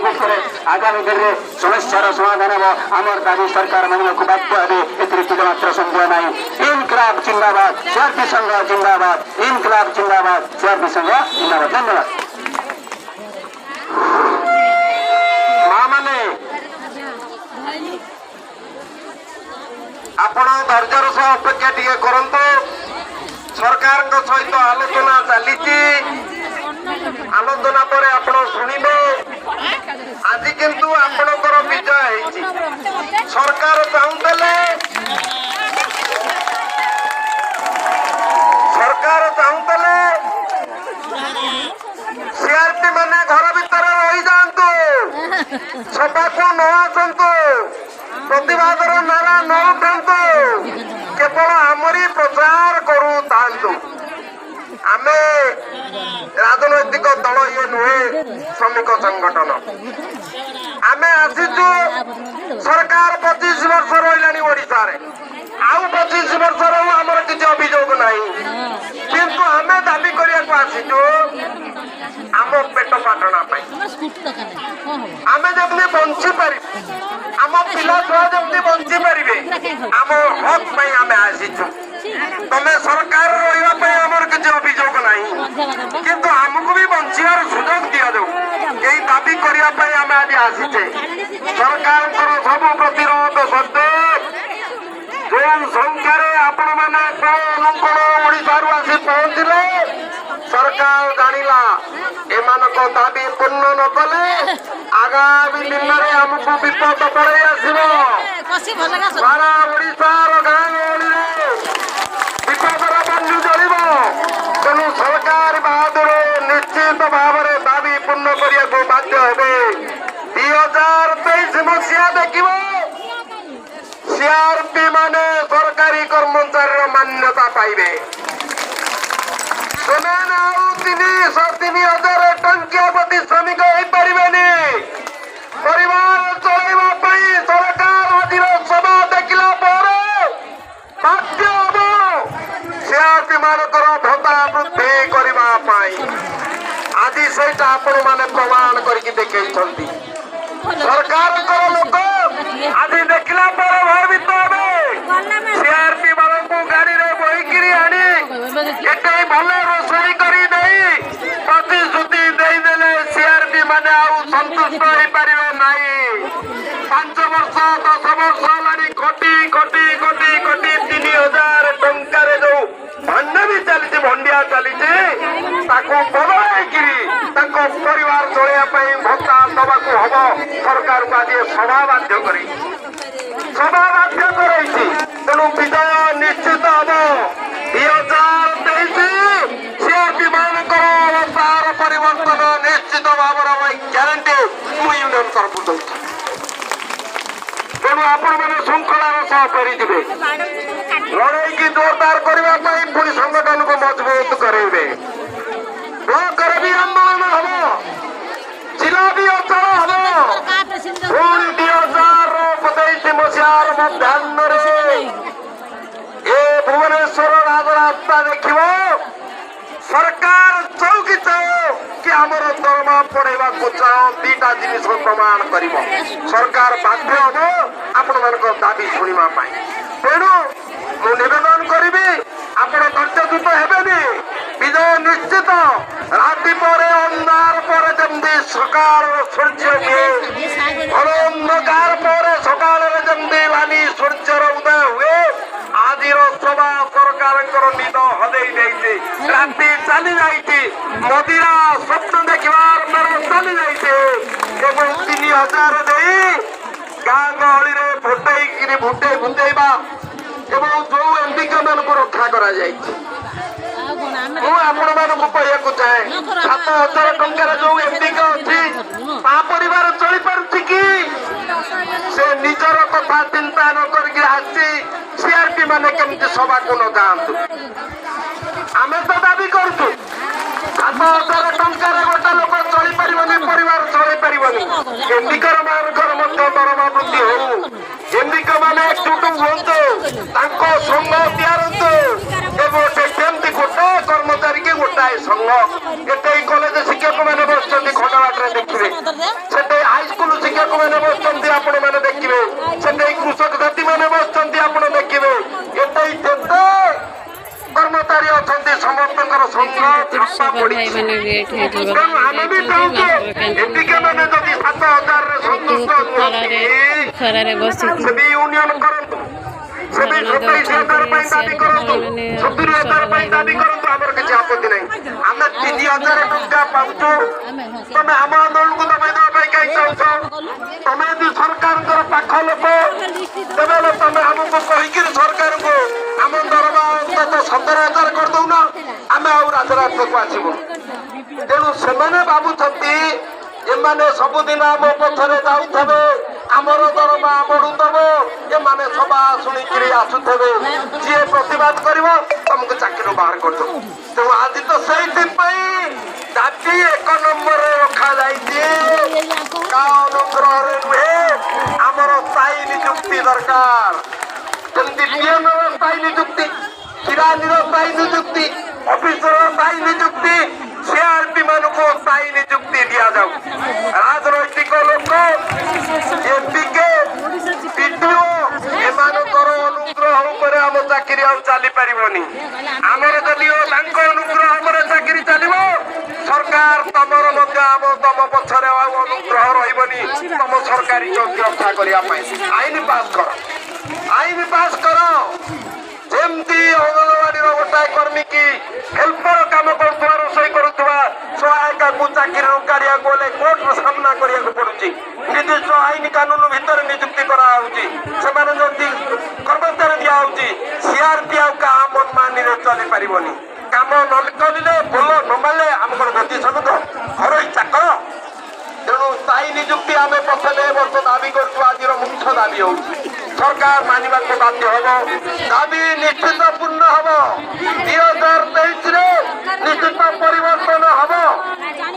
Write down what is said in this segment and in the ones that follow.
Submit करे आगामी दिन में समस्यार समाधान हम आमर दाबी सरकार मानने को बाध्य हे एतिरिक्त मात्र संदेह नहीं। इनकलाब जिंदाबाद, सीआरपी संघ जिंदाबाद, इनकलाब जिंदाबाद, सीआरपी संघ जिंदाबाद। धन्यवाद। माने आपण धैर्यर सह अपेक्षा टिके करंतु सरकार सहित आलोचना चली आलोचना पर आपण शुणिबे आज किंतु आपणकर विजय होईची सरकार चाहूले सीआरपी माने घर भीतर रही जातु सभा को न आसतु प्रतिवादर नारा न उठातु केवल आमरी प्रचार करू तांतु आमे राजनैतिक दल ये नुहे श्रमिक संगठन आमे आसीचु सरकार 25 वर्ष रही ओडिशा रे आउ 25 वर्ष आमर किसी अभियोग नहीं किंतु आमे दाबी करिया आसीचु आम पेट पाटना आमे जब बंची पारि आम पिला छुआ जमी बंची पारे आम हक आमे आसीचु तमे सरकार रही आमर किसी अभियोग नहीं किंतु आमको भी बंचार सुजोग दि जाऊ यही दाबी करने आम आज आसीचे सरकार सब प्रतिरोध सत्वे जो संख्यार आपण मैंने ओडार आसी पहुंचले सरकार जानिला एमानक दाबी पूर्ण न कले आगामी दिन में आमको विपद पड़े आसो सारा ओडार गाँ गहली विपदर बंधु चल तेणु सरकार बहादुर निश्चित भाव में दाबी पूर्ण करने को बाध्य हे 2023 मसीहा देख सीआरपी माने सरकारी कर्मचारी मान्यता पाइबे ସେମାନେ ଆଉ 3,000 ଟଙ୍କିଆ ପ୍ରତି ଶ୍ରମିକ ହେଇପାରିବେନି। ପରିବାର ଚଳାଇବା ପାଇଁ ସରକାର ଆଜିର ସଭା ଦେଖିଲା ପରେ ବାଧ୍ୟ ହେବ सीआरपी ମାନଙ୍କର ଭତ୍ତା ବୃଦ୍ଧି କରିବା ପାଇଁ। ଆଜି ସେଇଟା ଆପଣମାନେ ପ୍ରମାଣ କରିକି ଦେଖେଇଛନ୍ତି। ସରକାରଙ୍କର ଲୋକ ଆଜି ଦେଖିଲା ପରେ ଭୟଭୀତ ହେବେ सीआरपी ମାନଙ୍କୁ ଗାଡ଼ିରେ ବୋହିକିରି ଆଣି ଏତେ ଭଲ ରୋଷେଇ କରି ଦେଇ ପ୍ରତିଶ୍ରୁତି ଦେଇଦେଲେ सीआरपी ମାନେ ଆଉ ସନ୍ତୁଷ୍ଟ ହେଇପାରିବେ ନାହିଁ। 5 ବର୍ଷ 10 ବର୍ଷ ହେଲାଣି କୋଟି କୋଟି କୋଟି କୋଟି 3,000 ଟଙ୍କାରେ ଯୋଉ ଭଣ୍ଡାମି ଚାଲିଛି ଭଣ୍ଡିଆ ଚାଲିଛି ତାକୁ ବଦଳାଇକିରି ତାଙ୍କ ପରିବାର ଚଳେଇବା ପାଇଁ ଭତ୍ତା ଦେବାକୁ ହବ ସରକାରକୁ ଆଜି ସଭା ବାଧ୍ୟ କରି ତେଣୁ ବିଜୟ ନିଶ୍ଚିତ ହବ। 2023 सीआरपी ମାନଙ୍କର ଅବସ୍ଥାର ପରିବର୍ତ୍ତନ ନିଶ୍ଚିତ ଭାବରେ ଗ୍ୟାରେଣ୍ଟି ମୁଁ ୟୁନିୟନ ତରଫରୁ ଦଉଛି। ତେଣୁ ଆପଣମାନେ ଶୃଙ୍ଖଳାର ସହ ଫେରିଯିବେ ଲଢ଼େଇକି ଜୋରଦାର କରିବା ପାଇଁ ପୁଣି ସଂଗଠନକୁ ମଜବୁତ କରାଇବେ। ବ୍ଲକରେ ବି ଆନ୍ଦୋଳନ ହବ, ଜିଲ୍ଲା ବି ଅଚଳ ହବ। ପୁଣି 2023 ମସିହାର ମଧ୍ୟାହ୍ନରେ ଏ ଭୁବନେଶ୍ୱର ରାଜରାସ୍ତା ଦେଖିବ सरकार चौकी चाहो कि आमर दरमा पढ़ाइबा चाहो दीटा जिनिस प्रमाण कर सरकार बाध्य हम आपण मान दाबी शुणा तेणु मु नवेदन करी आपण धैर्यच्युत हेबेनि विजय निश्चित राति पर अंधार पर जमी सकाल सूर्य हुए अंधकार पर सकाल जमी लानी सूर्यर उदय हुए आज सभा सरकार निद हदे राति चली जाइए मदिरा स्वप्न देखार मेर चली जाइए 3,000 दे गाँ गहली भुटे भुटे भुटेबा जो एमपीका मान रक्षा करा आपण मानक कहू चाहे 7,000 टंकार जो एमपीका अच्छी परिवार चली पार्टी कि से निजर कथा चिंता न करके आसी सीआरपी माने केमती सभा को न जातु आम तो दाबी करूँ 7,000 टंकार गोटा लोक चली पार परिवार चल पारनि एमपीकर मानकर दरमा वृद्धि हो एमपीका मान एकजुट हूँ संघ तैयारतु गोटे केमती गोटे कर्मचारी के गोटाए संघ एटे कलेज शिक्षक मैंने बस खंडवाटे देखिए से हाई ମାନେ ବସିଛନ୍ତି ଆପଣ ମାନେ ଦେଖିବେ, ସେଠି କୃଷକ ସାଥୀ ମାନେ ବସିଛନ୍ତି ଆପଣ ଦେଖିବେ, ଏତେ ଯେତେ କର୍ମଚାରୀ ଅଛନ୍ତି ସମସ୍ତଙ୍କର ସଂଘ ଛାପା ପଡିଛି। ତେଣୁ ଆମେ ବି ଚାହୁଁଛୁ ଏତିକେ ମାନେ ଯଦି 7,000ରେ ସନ୍ତୁଷ୍ଟ ନୁହନ୍ତି ସେ ବି ୟୁନିୟନ କରନ୍ତୁ, ସେ ବି 27,000 ପାଇଁ ଦାବି କରନ୍ତୁ, 70,000 ପାଇଁ ଦାବି କରନ୍ତୁ, ଆମର କିଛି ଆପତ୍ତି ନାହିଁ। ଆମେ 3,000 ଟଙ୍କା ପାଉଛୁ, ତମେ ଆମ ଆନ୍ଦୋଳନକୁ ଦବାଇ ଦେବା ପାଇଁ କାହିଁ ଚାହୁଁଛ? ତମେ ଯଦି ସରକାରଙ୍କର ପାଖ ଲୋକ ତେବେ ତମେ ଆମକୁ କହିକିରି ସରକାରଙ୍କୁ ଆମ ଦରମା ଅନ୍ତତଃ 17,000 କରିଦଉନ, ଆମେ ଆଉ ରାଜରାସ୍ତାକୁ ଆସିବୁ। ତେଣୁ ସେମାନେ ଭାବୁଛନ୍ତି ଏମାନେ ସବୁଦିନ ଆମ ପଛରେ ଯାଉଥିବେ, ଆମର ଦରମା ବଢୁଥିବ, ଏମାନେ ସଭା ଶୁଣିକିରି ଆସୁଥିବେ, ଯିଏ ପ୍ରତିବାଦ କରିବ ତମକୁ ଚାକିରିରୁ ବାହାର କରିଦେବ। ତେଣୁ ଆଜି ତ ସେଇଥିପାଇଁ ଦାବି 1 ନମ୍ବରରେ ରଖାଯାଇଛି। କାହା ଅନୁଗ୍ରହରେ ନୁହେଁ, ଆମର ସ୍ଥାୟୀ ନିଯୁକ୍ତି ଦରକାର। ଯେମିତି ପିଏନର ସ୍ଥାୟୀ ନିଯୁକ୍ତି, କିରାନୀର ସ୍ଥାୟୀ ନିଯୁକ୍ତି, ଅଫିସର ସ୍ଥାୟୀ ନିଯୁକ୍ତି, ସିଆରପି ମାନଙ୍କୁ ସ୍ଥାୟୀ ନିଯୁକ୍ତି ଦିଆଯାଉ। ରାଜନୈତିକ ଲୋକ ଏମ୍ପିକେ ବିଡିଓ ଏମାନଙ୍କର ଅନୁଗ୍ରହ ଉପରେ ଆମ ଚାକିରି ଆଉ ଚାଲିପାରିବନି। ଆମର ଯଦିଓ ତାଙ୍କ ଅନୁଗ୍ରହ ଉପରେ ଚାକିରି ଚାଲିବ, ସରକାର ତମର ମଧ୍ୟ ଆମ ତମ ପଛରେ ଆଉ ଅନୁଗ୍ରହ ରହିବନି ତମ ସରକାରୀ ଚୌକି ରକ୍ଷା କରିବା ପାଇଁ। ଆଇନ ପାସ୍ କର, ଆଇନ ପାସ୍ କର। ଯେମିତି ଅଙ୍ଗନବାଡିର ଗୋଟାଏ କର୍ମୀ କି ହେଲ୍ପର କାମ କରୁଥିବା, ରୋଷେଇ କରୁଥିବା ସହାୟିକାକୁ ଚାକିରିରୁ କାଢିବାକୁ ଗଲେ କୋର୍ଟର ସାମ୍ନା କରିବାକୁ ପଡୁଛି। ନିର୍ଦ୍ଦିଷ୍ଟ ଆଇନ କାନୁନ ଭିତରେ ନିଯୁକ୍ତି କରାହଉଛି, ସେମାନେ ଯଦି କର୍ମଚାରୀ ଦିଆହଉଛି। ସିଆରପି ଆଉ କାହା ମନମାନିରେ ଚଳିପାରିବନି। କାମ ନ କରିଲେ ଭଲ ନ ମାରିଲେ ଆମେ କଣ ଗତି ସମୁଦ୍ର ଘରୋଇ ଚାକର? ତେଣୁ ସ୍ଥାୟୀ ନିଯୁକ୍ତି ଆମେ ପ୍ରଥମେ ଏ ବର୍ଷ ଦାବି କରୁଛୁ। ଆଜିର ମୁଖ୍ୟ ଦାବି ହଉଛି ସରକାର ମାନିବାକୁ ବାଧ୍ୟ ହବ, ଦାବି ନିଶ୍ଚିତ ପୂର୍ଣ୍ଣ ହବ। 2023ରେ ନିଶ୍ଚିତ ପରିବର୍ତ୍ତନ ହବ,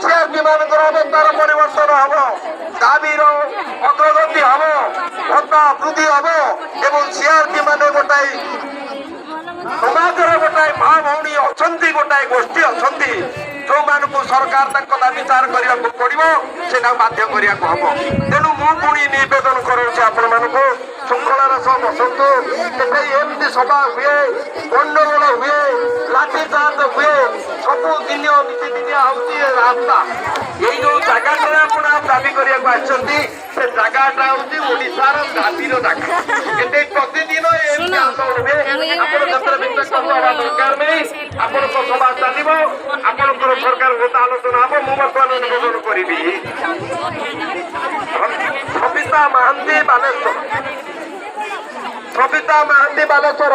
ସିଆରପି ମାନଙ୍କର ଅବସ୍ଥାର ପରିବର୍ତ୍ତନ ହବ, ଦାବିର ଅଗ୍ରଗତି ହବ, ଭତ୍ତା ବୃଦ୍ଧି ହବ ଏବଂ ସିଆରପି ମାନେ ଗୋଟାଏ ସମାଜର ଗୋଟାଏ ମା ଭଉଣୀ ଅଛନ୍ତି, ଗୋଟାଏ ଗୋଷ୍ଠୀ ଅଛନ୍ତି ଯୋଉମାନଙ୍କୁ ସରକାର ତାଙ୍କ ଦାବି ବିଚାର କରିବାକୁ ପଡିବ, ସେଟାକୁ ବାଧ୍ୟ କରିବାକୁ ହବ। ତେଣୁ ମୁଁ ପୁଣି ନିବେଦନ କରୁଛି ଆପଣମାନଙ୍କୁ, ଶୃଙ୍ଖଳାର ସହ ବସନ୍ତୁ। ଏଠି ଏମିତି ସଭା ହୁଏ, ଗଣ୍ଡଗୋଳ ହୁଏ, ଲାଠିଚାର୍ଜ ହୁଏ, ସବୁଦିନ ନିତିଦିନିଆ ହଉଛି ରାସ୍ତା। ଏଇ ଯୋଉ ଜାଗାଟାରେ ଆପଣ ଦାବି କରିବାକୁ ଆସିଛନ୍ତି, ସେ ଜାଗାଟା ହଉଛି ଓଡିଶାର ଦାବିର ଜାଗା। ଏଠି ପ୍ରତିଦିନ ଏମିତି ଆନ୍ଦୋଳନ ହୁଏ। ଆପଣ ସେଥିରେ ବିଚକ୍ଷଣ ହେବା ଦରକାର ନାହିଁ। ଆପଣଙ୍କ ସଭା ଚାଲିବ, ଆପଣଙ୍କର ସରକାର ସହିତ ଆଲୋଚନା ହବ। ମୁଁ ବର୍ତ୍ତମାନ ନିବେଦନ କରିବି, ସବିତା ମହାନ୍ତି ବାଲେଶ୍ୱର, ସବିତା ମହାନ୍ତି ବାଲେଶ୍ୱର।